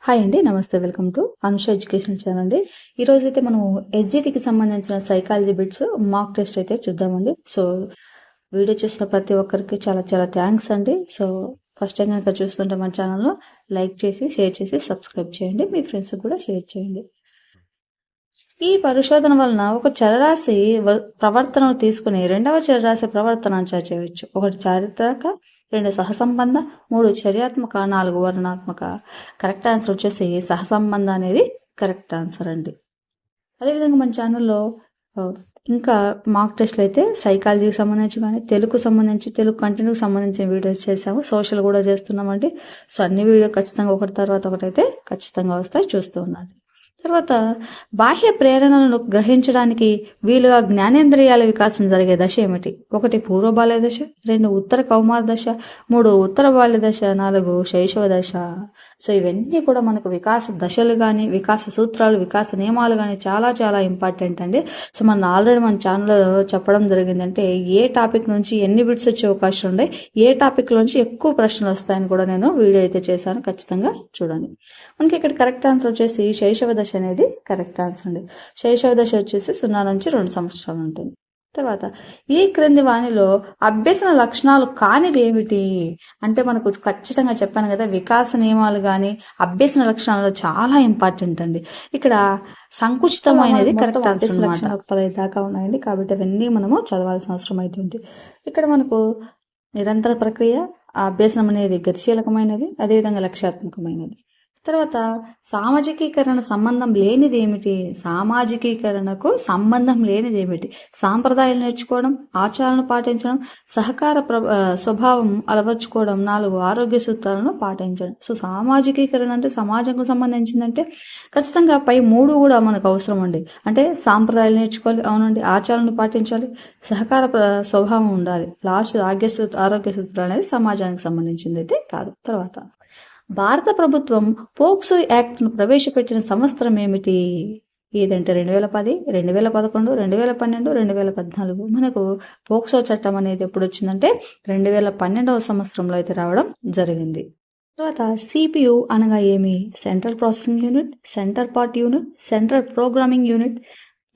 Hi అండి, నమస్తే. Welcome to Anusha education channel అండి. ఈరోజు అయితే మనం ఎస్జిటికి సంబంధించిన సైకాలజీ బిట్స్ మాక్ టెస్ట్ అయితే చూద్దామండి. సో వీడియో చూసిన ప్రతి ఒక్కరికి చాలా చాలా థ్యాంక్స్ అండి. సో ఫస్ట్ టైం కనుక చూస్తుంటే మన ఛానల్లో లైక్ చేసి, షేర్ చేసి, సబ్స్క్రైబ్ చేయండి. మీ ఫ్రెండ్స్ కూడా షేర్ చేయండి. ఈ పరిశోధన వలన ఒక చరరాశి ప్రవర్తనను తీసుకుని రెండవ చరరాశి ప్రవర్తన అంచనా చేయవచ్చు. ఒకటి చారిత్రక, 2 సహసంబంధ, 3 చర్యాత్మక, 4 వర్ణనాత్మక. కరెక్ట్ ఆన్సర్ వచ్చేసి సహసంబంధ అనేది కరెక్ట్ ఆన్సర్ అండి. అదేవిధంగా మన ఛానల్లో ఇంకా మాక్ టెస్ట్లు అయితే సైకాలజీకి సంబంధించి కానీ తెలుగుకు సంబంధించి, తెలుగు కంటెంట్కి సంబంధించిన వీడియోస్ చేసాము. సోషల్ కూడా చేస్తున్నామండి. సో అన్ని వీడియో ఖచ్చితంగా ఒకటి తర్వాత ఒకటైతే ఖచ్చితంగా వస్తాయి, చూస్తూ ఉండండి. తర్వాత బాహ్య ప్రేరణలను గ్రహించడానికి వీలుగా జ్ఞానేంద్రియాల వికాసం జరిగే దశ ఏమిటి? 1 పూర్వ బాల్య దశ, 2 ఉత్తర కౌమార దశ, 3 ఉత్తర బాల్య దశ, 4 శైశవ దశ. సో ఇవన్నీ కూడా మనకు వికాస దశలు కానీ, వికాస సూత్రాలు, వికాస నియమాలు కానీ చాలా చాలా ఇంపార్టెంట్ అండి. సో ఆల్రెడీ మన ఛానల్లో చెప్పడం జరిగిందంటే ఏ టాపిక్ నుంచి ఎన్ని బిట్స్ వచ్చే అవకాశం ఉన్నాయి, ఏ టాపిక్ నుంచి ఎక్కువ ప్రశ్నలు వస్తాయని కూడా నేను వీడియో అయితే చేశాను. ఖచ్చితంగా చూడండి. మనకి ఇక్కడ కరెక్ట్ ఆన్సర్ వచ్చేసి శైశవ దశ అనేది కరెక్ట్ ఆన్సర్ అండి. శైశవ దశ వచ్చేసి 0 నుంచి 2 సంవత్సరాలు ఉంటుంది. తర్వాత ఈ క్రింది వాణిలో అభ్యసన లక్షణాలు కానిది ఏమిటి అంటే, మనకు ఖచ్చితంగా చెప్పాను కదా, వికాస నియమాలు కానీ అభ్యసన లక్షణాలు చాలా ఇంపార్టెంట్ అండి. ఇక్కడ సంకుచితమైనది కరెక్ట్ ఆన్సర్ అన్నమాట. 15 దాకా ఉన్నాయండి, కాబట్టి అవన్నీ మనము చదవాల్సిన అవసరం అవుతుంది. ఇక్కడ మనకు నిరంతర ప్రక్రియ, అభ్యసనం అనేది గతిశీలకమైనది, అదేవిధంగా లక్ష్యాత్మకమైనది. తర్వాత సామాజికీకరణ సంబంధం లేనిది ఏమిటి? సామాజికీకరణకు సంబంధం లేనిది ఏమిటి? సాంప్రదాయాలు నేర్చుకోవడం, ఆచారాలను పాటించడం, సహకార స్వభావం అలవర్చుకోవడం, 4 ఆరోగ్య సూత్రాలను పాటించడం. సో సామాజికీకరణ అంటే సమాజంకు సంబంధించిందంటే ఖచ్చితంగా పై 3 కూడా మనకు అవసరం అండి. అంటే సాంప్రదాయాలు నేర్చుకోవాలి, అవునండి, ఆచారాలను పాటించాలి, సహకార స్వభావం ఉండాలి. లాస్ట్ ఆరోగ్య సూత్రాలు అనేది సమాజానికి సంబంధించింది అయితే కాదు. తర్వాత భారత ప్రభుత్వం పోక్సో యాక్ట్ను ప్రవేశపెట్టిన సంవత్సరం ఏమిటి? ఏదంటే 2010, 2011, 2012, 2014. మనకు పోక్సో చట్టం అనేది ఎప్పుడు వచ్చిందంటే 2012వ సంవత్సరంలో అయితే రావడం జరిగింది. తర్వాత సిపియు అనగా ఏమి? Central processing unit, centre part unit, central programming unit,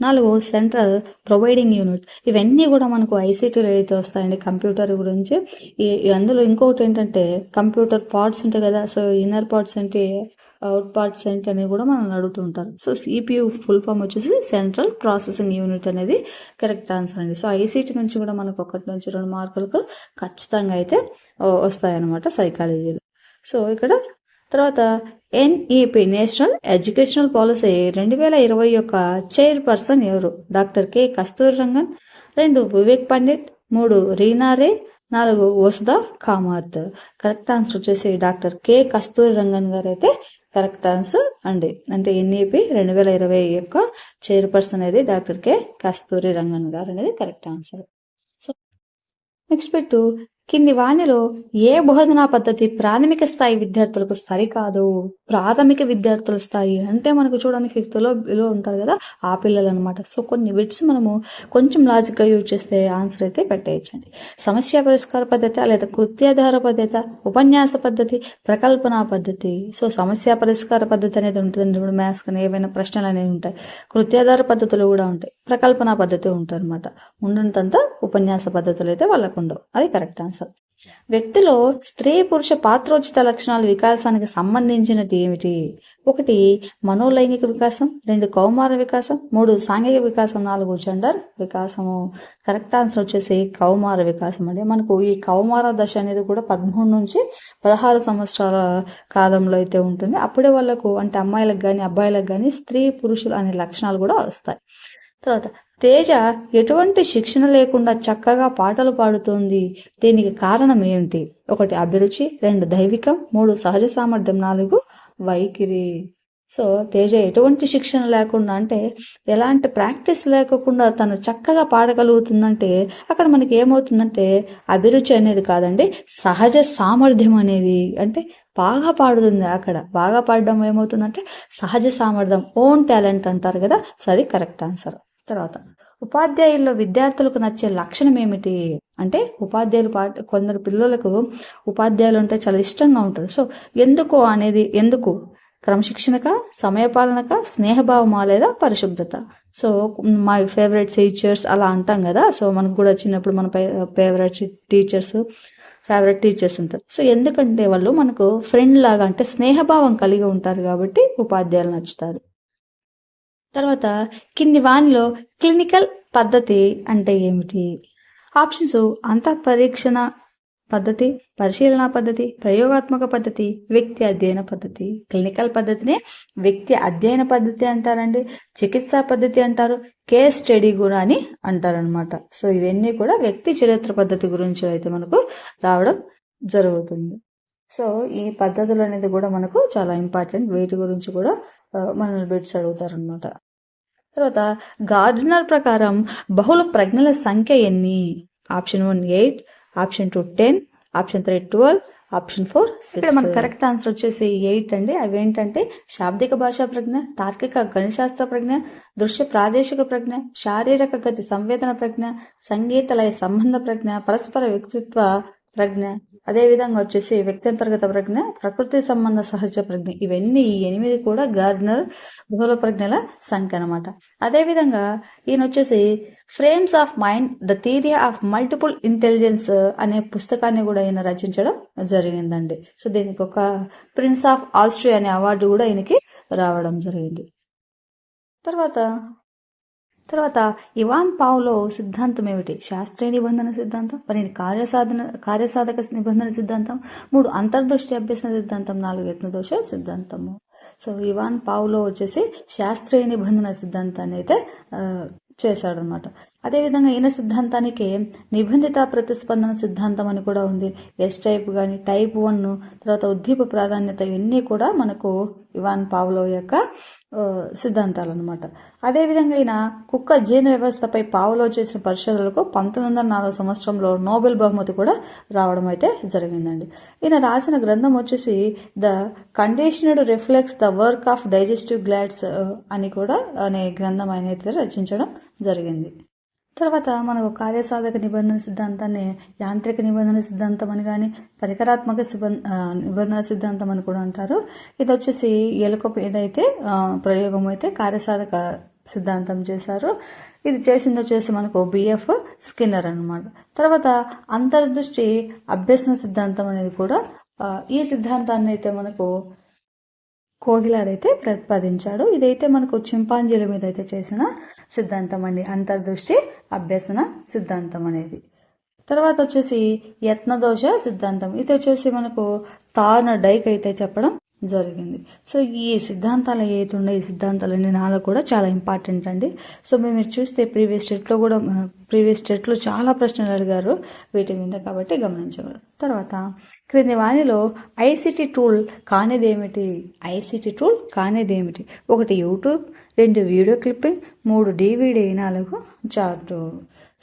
4 central providing unit. ఇవన్నీ కూడా మనకు ఐసీటీలో అయితే వస్తాయండి కంప్యూటర్ గురించి. అందులో ఇంకొకటి ఏంటంటే కంప్యూటర్ పార్ట్స్ ఉంటాయి కదా, సో ఇన్నర్ పార్ట్స్ అంటే, అవుట్ పార్ట్స్ ఏంటి అని కూడా మనం అడుగుతుంటారు. సో సిపియు ఫుల్ ఫామ్ వచ్చేసి సెంట్రల్ ప్రాసెసింగ్ యూనిట్ అనేది కరెక్ట్ ఆన్సర్ అండి. సో ఐసీటీ నుంచి కూడా మనకు 1 నుంచి 2 మార్కులకు ఖచ్చితంగా అయితే వస్తాయన్నమాట సైకాలజీలో. సో ఇక్కడ తర్వాత ఎన్ఈపి నేషనల్ ఎడ్యుకేషనల్ పాలసీ 2020 యొక్క చైర్పర్సన్ ఎవరు? డాక్టర్ కె కస్తూరి రంగన్, 2 వివేక్ పండిట్, 3 రీనా రే, 4 వసుదా కామత్. కరెక్ట్ ఆన్సర్ వచ్చేసి డాక్టర్ కె కస్తూరి రంగన్ గారు అయితే కరెక్ట్ ఆన్సర్ అండి. అంటే ఎన్ఈపి 2020 యొక్క చైర్పర్సన్ అనేది డాక్టర్ కె కస్తూరి రంగన్ గారు అనేది కరెక్ట్ ఆన్సర్. సో నెక్స్ట్ పెట్టు, కింది వాణిలో ఏ బోధనా పద్ధతి ప్రాథమిక స్థాయి విద్యార్థులకు సరికాదు? ప్రాథమిక విద్యార్థుల స్థాయి అంటే మనకు చూడండి 5th లో ఉంటారు కదా, ఆ పిల్లలు అనమాట. సో కొన్ని బిట్స్ మనము కొంచెం లాజిక్గా యూజ్ చేస్తే ఆన్సర్ అయితే పెట్టేయచ్చండి. సమస్య పరిష్కార పద్ధతి లేదా కృత్యాధార పద్ధతి, ఉపన్యాస పద్ధతి, ప్రకల్పన పద్ధతి. సో సమస్య పరిష్కార పద్ధతి అనేది ఉంటుందండి. ఇప్పుడు మ్యాథ్స్ కానీ ఏవైనా ప్రశ్నలు అనేవి ఉంటాయి. కృత్యాధార పద్ధతులు కూడా ఉంటాయి, ప్రకల్పన పద్ధతి ఉంటాయి అనమాట. ఉన్నంతంత ఉపన్యాస పద్ధతులు అయితే వాళ్ళకు ఉండవు. అది కరెక్ట్ ఆన్సర్. వ్యక్తిలో స్త్రీ పురుష పాత్రోచిత లక్షణాల వికాసానికి సంబంధించినది ఏమిటి? 1 మనోలైంగిక వికాసం, 2 కౌమార వికాసం, 3 సాంఘిక వికాసం, 4 జెండర్ వికాసము. కరెక్ట్ ఆన్సర్ వచ్చేసి కౌమార వికాసం అండి. మనకు ఈ కౌమార దశ అనేది కూడా 13 నుంచి 16 సంవత్సరాల కాలంలో అయితే ఉంటుంది. అప్పుడే వాళ్ళకు అంటే అమ్మాయిలకు కానీ అబ్బాయిలకు కానీ స్త్రీ పురుషులు అనే లక్షణాలు కూడా వస్తాయి. తర్వాత తేజ ఎటువంటి శిక్షణ లేకుండా చక్కగా పాటలు పాడుతోంది. దీనికి కారణం ఏమిటి? 1 అభిరుచి, 2 దైవికం, 3 సహజ సామర్థ్యం, 4 వైఖరి. సో తేజ ఎటువంటి శిక్షణ లేకుండా అంటే ఎలాంటి ప్రాక్టీస్ లేకుండా తను చక్కగా పాడగలుగుతుందంటే అక్కడ మనకి ఏమవుతుందంటే అభిరుచి అనేది కాదండి, సహజ సామర్థ్యం అనేది, అంటే బాగా పాడుతుంది. అక్కడ బాగా పాడడం ఏమవుతుందంటే సహజ సామర్థ్యం, ఓన్ టాలెంట్ అంటారు కదా. సో అది కరెక్ట్ ఆన్సర్. తర్వాత ఉపాధ్యాయుల్లో విద్యార్థులకు నచ్చే లక్షణం ఏమిటి అంటే, ఉపాధ్యాయులు కొందరు పిల్లలకు ఉపాధ్యాయులు అంటే చాలా ఇష్టంగా ఉంటారు. సో ఎందుకు క్రమశిక్షణక, సమయపాలనక, స్నేహభావమా లేదా పరిశుభ్రత. సో మై ఫేవరెట్ టీచర్స్ అలా అంటాం కదా. సో మనకు కూడా చిన్నప్పుడు మన ఫేవరెట్ టీచర్స్ ఉంటారు. సో ఎందుకంటే వాళ్ళు మనకు ఫ్రెండ్ లాగా, అంటే స్నేహభావం కలిగి ఉంటారు కాబట్టి ఉపాధ్యాయులు నచ్చుతారు. తర్వాత కింది వానిలో క్లినికల్ పద్ధతి అంటే ఏమిటి? ఆప్షన్స్: అంతఃపరీక్షణ పద్ధతి, పరిశీలన పద్ధతి, ప్రయోగాత్మక పద్ధతి, వ్యక్తి అధ్యయన పద్ధతి. క్లినికల్ పద్ధతిని వ్యక్తి అధ్యయన పద్ధతి అంటారండి, చికిత్సా పద్ధతి అంటారు, కేస్ స్టడీ కూడా అని అంటారనమాట. సో ఇవన్నీ కూడా వ్యక్తి చరిత్ర పద్ధతి గురించి అయితే మనకు రావడం జరుగుతుంది. సో ఈ పద్ధతులు అనేది కూడా మనకు చాలా ఇంపార్టెంట్. వీటి గురించి కూడా మనల్ని బిట్స్ అడుగుతారనమాట. తర్వాత గార్డనర్ ప్రకారం బహుళ ప్రజ్ఞల సంఖ్య ఎన్ని? Option 1 8, option 2 10, option 3 12, option 4 6. ఇక్కడ మన కరెక్ట్ ఆన్సర్ వచ్చేసి 8 అండి. అవి ఏంటంటే శాబ్దిక భాషా ప్రజ్ఞ, తార్కిక గణితశాస్త్ర ప్రజ్ఞ, దృశ్య ప్రాదేశిక ప్రజ్ఞ, శారీరక గతి సంవేదన ప్రజ్ఞ, సంగీత లయ సంబంధ ప్రజ్ఞ, పరస్పర వ్యక్తిత్వ ప్రజ్ఞ, అదేవిధంగా వచ్చేసి వ్యక్త్యంతర్గత ప్రజ్ఞ, ప్రకృతి సంబంధ సహజ ప్రజ్ఞ. ఇవన్నీ ఈ 8 కూడా గార్డనర్ బహుళ ప్రజ్ఞల సంఖ్య అనమాట. అదేవిధంగా ఈయన వచ్చేసి frames of mind, the theory of multiple intelligence అనే పుస్తకాన్ని కూడా ఈయన రచించడం జరిగిందండి. సో దీనికి ఒక ప్రిన్స్ ఆఫ్ ఆస్ట్రియా అనే అవార్డు కూడా ఈయనకి రావడం జరిగింది. తర్వాత ఇవాన్ పావ్లో సిద్ధాంతం ఏమిటి? శాస్త్రీయ నిబంధన సిద్ధాంతం, 2 కార్యసాధక నిబంధన సిద్ధాంతం, 3 అంతర్దృష్టి అభ్యసన సిద్ధాంతం, 4 యత్నదోష సిద్ధాంతము. సో ఇవాన్ పావ్లో వచ్చేసి శాస్త్రీయ నిబంధన సిద్ధాంతాన్ని అయితే చేశాడనమాట. అదేవిధంగా ఈయన సిద్ధాంతానికి నిబంధిత ప్రతిస్పందన సిద్ధాంతం అని కూడా ఉంది. ఎస్ టైప్ కానీ, టైప్ 1, తర్వాత ఉద్దీప ప్రాధాన్యత, ఇవన్నీ కూడా మనకు ఇవాన్ పావ్లో యొక్క సిద్ధాంతాలు అనమాట. అదేవిధంగా ఈయన కుక్క జీర్ణ వ్యవస్థపై పావ్లో చేసిన పరిశోధనలకు 1904 సంవత్సరంలో నోబెల్ బహుమతి కూడా రావడం అయితే జరిగిందండి. ఈయన రాసిన గ్రంథం వచ్చేసి the conditioned reflex the work of digestive glands అని కూడా అనే గ్రంథం ఆయన అయితే రచించడం జరిగింది. తర్వాత మనకు కార్యసాధక నిబంధన సిద్ధాంతాన్ని యాంత్రిక నిబంధన సిద్ధాంతం అని కానీ, పరికరాత్మక నిబంధన సిద్ధాంతం అని కూడా అంటారు. ఇది వచ్చేసి ఎలుక ఏదైతే ప్రయోగం అయితే కార్యసాధక సిద్ధాంతం చేశారు. ఇది చేసింది వచ్చేసి మనకు బిఎఫ్ స్కిన్నర్ అనమాట. తర్వాత అంతర్దృష్టి అభ్యసన సిద్ధాంతం అనేది కూడా ఈ సిద్ధాంతాన్ని అయితే మనకు కోహిలర్ అయితే ప్రతిపాదించాడు. ఇదైతే మనకు చింపాంజీల మీద అయితే చేసిన సిద్ధాంతం అండి, అంతర్దృష్టి అభ్యసన సిద్ధాంతం అనేది. తర్వాత వచ్చేసి యత్నదోష సిద్ధాంతం, ఇది వచ్చేసి మనకు తార్న డైక్ అయితే చెప్పడం జరిగింది. సో ఈ సిద్ధాంతాలు ఏదైతే ఉన్నాయి, ఈ సిద్ధాంతాలన్నీ నాలో కూడా చాలా ఇంపార్టెంట్ అండి. సో మీరు చూస్తే ప్రీవియస్ స్టేట్లో చాలా ప్రశ్నలు అడిగారు వీటి మీద, కాబట్టి గమనించగలరు. తర్వాత క్రింది వానిలో ఐసిటి టూల్ కానిదేమిటి? 1 YouTube, 2 video clipping, 3 DVD, 4 chart.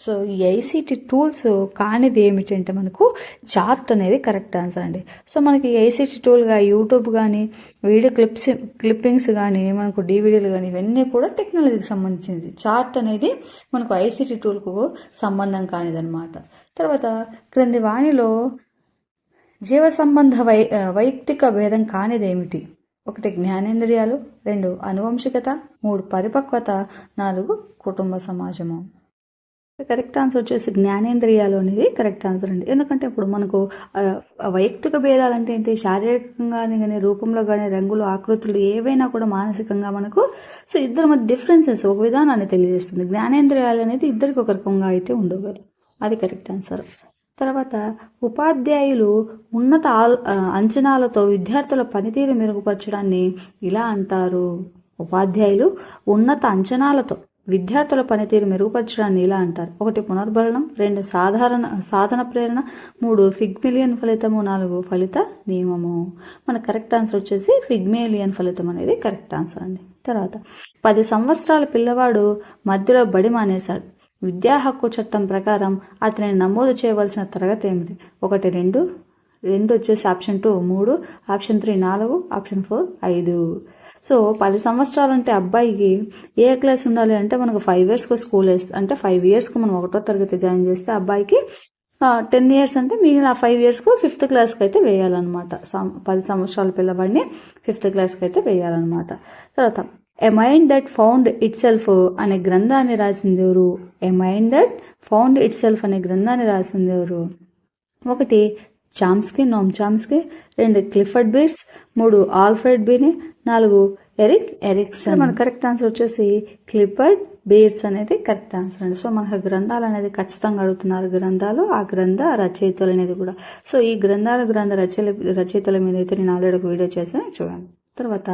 So ఈ ఐసిటి టూల్స్ కానిది ఏమిటి అంటే మనకు చార్ట్ అనేది కరెక్ట్ ఆన్సర్ అండి. సో మనకి ఐసిటి టూల్గా యూట్యూబ్ కానీ, వీడియో క్లిప్పింగ్స్ కానీ, మనకు DVDలు కానీ, ఇవన్నీ కూడా టెక్నాలజీకి సంబంధించింది. చార్ట్ అనేది మనకు ఐసిటి టూల్కు సంబంధం కానిదన్నమాట. తర్వాత క్రింది వాణిలో జీవ సంబంధ వైయక్తిక భేదం కానిదేమిటి? 1 జ్ఞానేంద్రియాలు, 2 అనువంశికత, 3 పరిపక్వత, 4 కుటుంబ సమాజము. కరెక్ట్ ఆన్సర్ వచ్చేసి జ్ఞానేంద్రియాలు అనేది కరెక్ట్ ఆన్సర్ అండి. ఎందుకంటే ఇప్పుడు మనకు వైయక్తిక భేదాలు అంటే ఏంటి? శారీరకంగా కానీ, రూపంలో కానీ, రంగులు, ఆకృతులు ఏవైనా కూడా మానసికంగా మనకు సో ఇద్దరి మధ్య డిఫరెన్సెస్ ఒక విధానాన్ని తెలియజేస్తుంది. జ్ఞానేంద్రియాలు అనేది ఇద్దరికి ఒక రకంగా అయితే ఉండగలరు. అది కరెక్ట్ ఆన్సర్. తర్వాత ఉపాధ్యాయులు ఉన్నత అంచనాలతో విద్యార్థుల పనితీరు మెరుగుపరచడాన్ని ఇలా అంటారు. ఉపాధ్యాయులు ఉన్నత అంచనాలతో విద్యార్థుల పనితీరు మెరుగుపరచడాన్ని ఇలా అంటారు. 1 పునర్బలనం, 2 సాధన ప్రేరణ, 3 ఫిగ్మేలియన్ ఫలితము, 4 ఫలిత నియమము. మన కరెక్ట్ ఆన్సర్ వచ్చేసి ఫిగ్మేలియన్ ఫలితం అనేది కరెక్ట్ ఆన్సర్ అండి. తర్వాత 10 సంవత్సరాల పిల్లవాడు మధ్యలో బడి మానేశాడు. విద్యా హక్కు చట్టం ప్రకారం అతనిని నమోదు చేయవలసిన తరగతి ఏమిటి? 1 2 వచ్చేసి ఆప్షన్ 2 3, ఆప్షన్ 3 4, ఆప్షన్ 4 5. సో 10 సంవత్సరాలు అంటే అబ్బాయికి ఏ క్లాస్ ఉండాలి అంటే మనకు 5 yearsకు స్కూల్ అంటే 5 yearsకు మనం 1వ తరగతి జాయిన్ చేస్తే అబ్బాయికి 10 years అంటే మిగిలిన 5 yearsకు 5th క్లాస్కి అయితే వేయాలన్నమాట. 10 సంవత్సరాల పిల్లవాడిని 5th క్లాస్కి అయితే వేయాలన్నమాట. తర్వాత a mind that found itself అనే గ్రంథాన్ని రాసింది ఎవరు? A mind that found itself అనే గ్రంథాన్ని రాసింది ఎవరు? 1 Chomsky, Noam Chomsky, 2 Clifford Beers, 3 Alfred Binet, 4 Eric Erikson. మన కరెక్ట్ ఆన్సర్ వచ్చేసి క్లిఫర్డ్ బీర్స్ అనేది కరెక్ట్ ఆన్సర్ అండి. సో మనకు గ్రంథాలు అనేది ఖచ్చితంగా అడుగుతున్నారు, గ్రంథాలు, ఆ గ్రంథ రచయితలు అనేది కూడా. సో ఈ గ్రంథ రచయితల మీద అయితే నేను ఆల్రెడీ ఒక వీడియో చేశాను, చూడండి. తర్వాత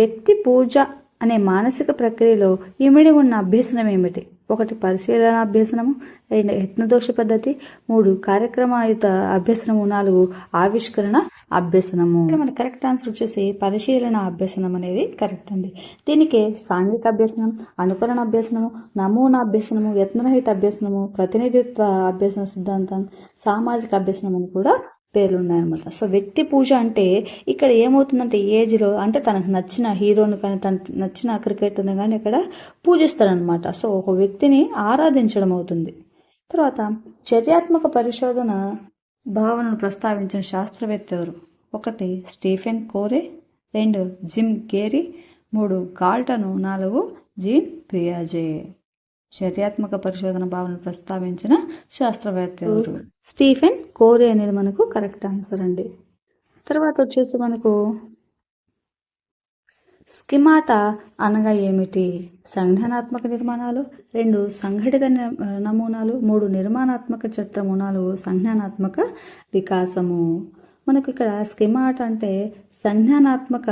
వ్యక్తి పూజ అనే మానసిక ప్రక్రియలో ఇమిడి ఉన్న అభ్యసనం ఏమిటి? 1 పరిశీలన అభ్యసనము, 2 యత్నదోష పద్ధతి, 3 కార్యక్రమయుత అభ్యసనము, 4 ఆవిష్కరణ అభ్యసనము. మన కరెక్ట్ ఆన్సర్ వచ్చేసి పరిశీలన అభ్యసనం అనేది కరెక్ట్ అండి. దీనికి సాంఘిక అభ్యసనం, అనుకరణ అభ్యసనము, నమూనా అభ్యసనము, యత్నరహిత అభ్యసనము, ప్రతినిధిత్వ అభ్యసన సిద్ధాంతం, సామాజిక అభ్యసనం అని కూడా పేర్లు ఉన్నాయన్నమాట. సో వ్యక్తి పూజ అంటే ఇక్కడ ఏమవుతుందంటే ఏజ్లో అంటే తనకు నచ్చిన హీరోని కానీ తనకు నచ్చిన క్రికెటర్ని కానీ ఇక్కడ పూజిస్తారనమాట. సో ఒక వ్యక్తిని ఆరాధించడం అవుతుంది. తర్వాత చర్యాత్మక పరిశోధన భావనను ప్రస్తావించిన శాస్త్రవేత్త ఎవరు? 1 స్టీఫెన్ కోరే, 2 జిమ్ కేరీ, 3 గాల్టన్, 4 జీన్ పియాజే. చర్యాత్మక పరిశోధన భావనను ప్రస్తావించిన శాస్త్రవేత్త ఎవరు? స్టీఫెన్ కోరే అనేది మనకు కరెక్ట్ ఆన్సర్ అండి. తర్వాత వచ్చేసి మనకు స్కిమాటా అనగా ఏమిటి? సంజ్ఞానాత్మక నిర్మాణాలు, 2 సంఘటిత నమూనాలు, 3 నిర్మాణాత్మక చట్టనమూనాలు, సంజ్ఞానాత్మక వికాసము. మనకు ఇక్కడ స్కిమాటా అంటే సంజ్ఞానాత్మక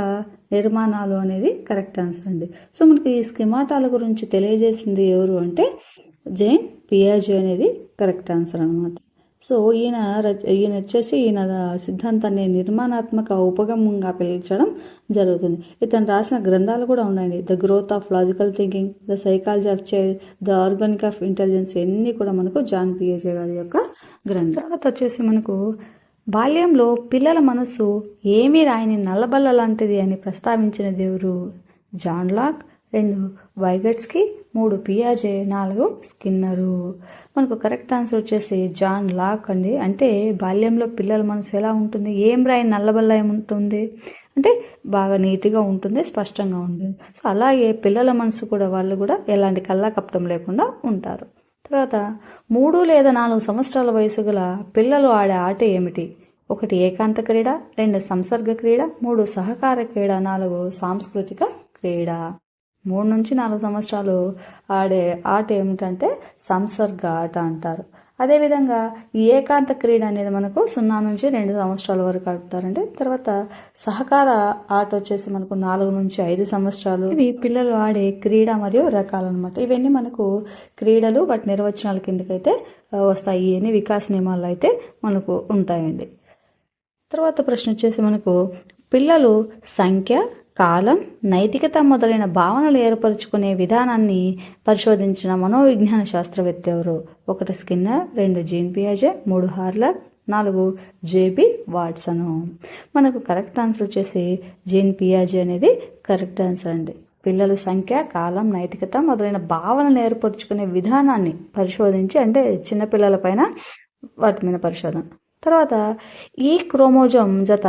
నిర్మాణాలు అనేది కరెక్ట్ ఆన్సర్ అండి. సో మనకి ఈ స్కిమాటాల గురించి తెలియజేసింది ఎవరు అంటే జైన్ పియాజే అనేది కరెక్ట్ ఆన్సర్ అనమాట. సో ఈయన వచ్చేసి ఈయన సిద్ధాంతాన్ని నిర్మాణాత్మక ఉపగమంగా పిలిచడం జరుగుతుంది. ఇతను రాసిన గ్రంథాలు కూడా ఉన్నాయండి. The growth of logical thinking, the psychology of child, the organic of intelligence, ఇవన్నీ కూడా మనకు జాన్ పియాజే గారి యొక్క గ్రంథాలు. వచ్చేసి మనకు బాల్యంలో పిల్లల మనసు ఏమీ రాయని నల్లబల్ల లాంటిది అని ప్రస్తావించిన దేవురు? John Locke, 2 వైగట్స్కీ, 3 పియాజే, 4 స్కిన్నరు. మనకు కరెక్ట్ ఆన్సర్ వచ్చేసి జాన్ లాక్ అండి. అంటే బాల్యంలో పిల్లల మనసు ఎలా ఉంటుంది? ఏం రాయని నల్లబల్ల ఏముంటుంది అంటే బాగా నీట్గా ఉంటుంది, స్పష్టంగా ఉంటుంది. సో అలాగే పిల్లల మనసు కూడా వాళ్ళు కూడా ఎలాంటి కల్లా కప్పటం లేకుండా ఉంటారు. తర్వాత 3 లేదా 4 సంవత్సరాల వయసు గల పిల్లలు ఆడే ఆట ఏమిటి? 1 ఏకాంత క్రీడ, 2 సంసర్గ క్రీడ, 3 సహకార క్రీడ, 4 సాంస్కృతిక క్రీడ. 3 నుంచి 4 సంవత్సరాలు ఆడే ఆట ఏమిటంటే సంసర్గ ఆట అంటారు. అదేవిధంగా ఈ ఏకాంత క్రీడ అనేది మనకు 0 నుంచి 2 సంవత్సరాల వరకు ఆడుతారండి. తర్వాత సహకార ఆట వచ్చేసి మనకు 4 నుంచి 5 సంవత్సరాలు. ఇవి పిల్లలు ఆడే క్రీడ మరియు రకాలు అనమాట. ఇవన్నీ మనకు క్రీడలు వాటి నిర్వచనాల కిందకైతే వస్తాయి. ఇవన్నీ వికాస నియమాలు అయితే మనకు ఉంటాయండి. తర్వాత ప్రశ్న వచ్చేసి మనకు పిల్లలు సంఖ్య, కాలం, నైతికత మొదలైన భావనలు ఏర్పరచుకునే విధానాన్ని పరిశోధించిన మనోవిజ్ఞాన శాస్త్రవేత్త ఎవరు? 1 స్కిన్నర్, 2 జీన్ పియాజే, 3 హార్లర్, 4 జేబీ వాట్సన్. మనకు కరెక్ట్ ఆన్సర్ వచ్చేసి జీన్ పియాజే అనేది కరెక్ట్ ఆన్సర్ అండి. పిల్లలు సంఖ్య, కాలం, నైతికత మొదలైన భావనలు ఏర్పరచుకునే విధానాన్ని పరిశోధించి అంటే చిన్నపిల్లల పైన వాటి మీద పరిశోధన. తర్వాత ఈ క్రోమోజోమ్ జత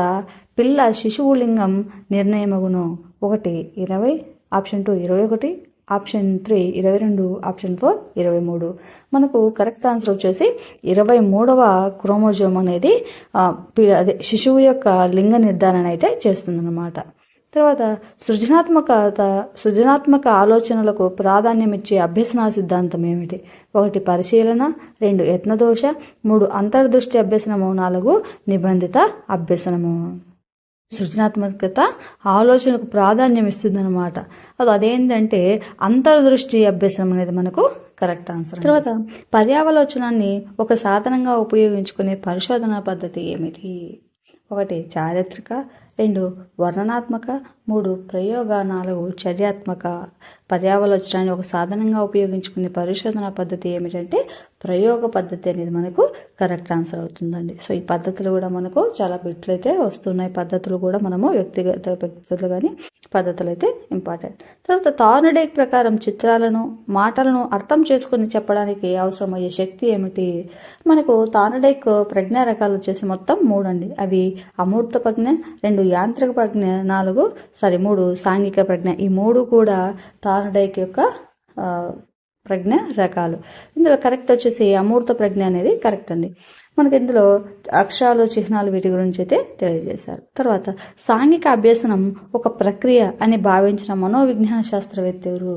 పిల్ల శిశువు లింగం నిర్ణయమగును? 1 20, ఆప్షన్ 2 21, ఆప్షన్ 3 22, ఆప్షన్ 4 23. మనకు కరెక్ట్ ఆన్సర్ వచ్చేసి 23వ క్రోమోజోమ్ అనేది అదే శిశువు యొక్క లింగ నిర్ధారణ అయితే చేస్తుందన్నమాట. తర్వాత సృజనాత్మక ఆలోచనలకు ప్రాధాన్యం ఇచ్చే అభ్యసన సిద్ధాంతం ఏమిటి? 1 పరిశీలన, 2 యత్నదోష, 3 అంతర్దృష్టి అభ్యసనము, 4 నిబంధిత అభ్యసనము. సృజనాత్మకత ఆలోచనకు ప్రాధాన్యం ఇస్తుందన్నమాట. అదేంటంటే అంతర్దృష్టి అభ్యసనం అనేది మనకు కరెక్ట్ ఆన్సర్. తర్వాత పర్యావలోచనాన్ని ఒక సాధనంగా ఉపయోగించుకునే పరిశోధన పద్ధతి ఏమిటి? 1 చారిత్రక, 2 వర్ణనాత్మక, 3 ప్రయోగ, 4 చర్యాత్మక. పర్యావలోచనాన్ని ఒక సాధనంగా ఉపయోగించుకునే పరిశోధన పద్ధతి ఏమిటంటే ప్రయోగ పద్ధతి అనేది మనకు కరెక్ట్ ఆన్సర్ అవుతుందండి. సో ఈ పద్ధతులు కూడా మనకు చాలా బిట్లు అయితే వస్తున్నాయి. పద్ధతులు కూడా మనము వ్యక్తిగత కానీ పద్ధతులు అయితే ఇంపార్టెంట్. తర్వాత థార్న్డైక్ ప్రకారం చిత్రాలను, మాటలను అర్థం చేసుకుని చెప్పడానికి అవసరమయ్యే శక్తి ఏమిటి? మనకు థార్న్డైక్ ప్రజ్ఞా రకాలు వచ్చేసి మొత్తం 3 అండి. అవి అమూర్త ప్రజ్ఞ, 2 యాంత్రిక ప్రజ్ఞ, 3 సాంఘిక ప్రజ్ఞ. ఈ 3 కూడా థార్న్డైక్ యొక్క ప్రజ్ఞ రకాలు. ఇందులో కరెక్ట్ వచ్చేసి అమూర్త ప్రజ్ఞ అనేది కరెక్ట్ అండి. మనకి ఇందులో అక్షరాలు, చిహ్నాలు వీటి గురించి అయితే తెలియజేశారు. తర్వాత సాంఘిక అభ్యసనం ఒక ప్రక్రియ అని భావించిన మనోవిజ్ఞాన శాస్త్రవేత్త ఎవరు?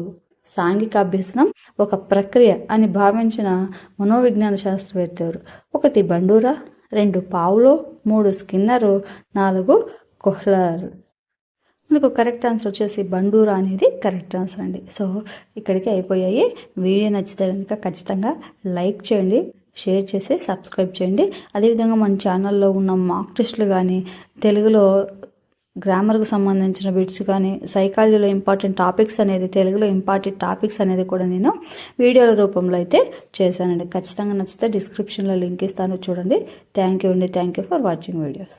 సాంఘిక అభ్యసనం ఒక ప్రక్రియ అని భావించిన మనోవిజ్ఞాన శాస్త్రవేత్త ఎవరు? 1 బండూరా, 2 పావ్లో, 3 స్కిన్నరు, 4 కోహ్లర్. మనకు కరెక్ట్ ఆన్సర్ వచ్చేసి బండూరా అనేది కరెక్ట్ ఆన్సర్ అండి. సో ఇక్కడికి అయిపోయాయి. వీడియో నచ్చితే కనుక ఖచ్చితంగా లైక్ చేయండి, షేర్ చేసి సబ్స్క్రైబ్ చేయండి. అదేవిధంగా మన ఛానల్లో ఉన్న మాక్ టెస్టులు కానీ, తెలుగులో గ్రామర్కు సంబంధించిన బిట్స్ కానీ, సైకాలజీలో ఇంపార్టెంట్ టాపిక్స్ అనేది, తెలుగులో ఇంపార్టెంట్ టాపిక్స్ అనేది కూడా నేను వీడియోల రూపంలో అయితే చేశానండి. ఖచ్చితంగా నచ్చితే డిస్క్రిప్షన్లో లింక్ ఇస్తాను, చూడండి. థ్యాంక్ యూ అండి. Thank you for watching videos.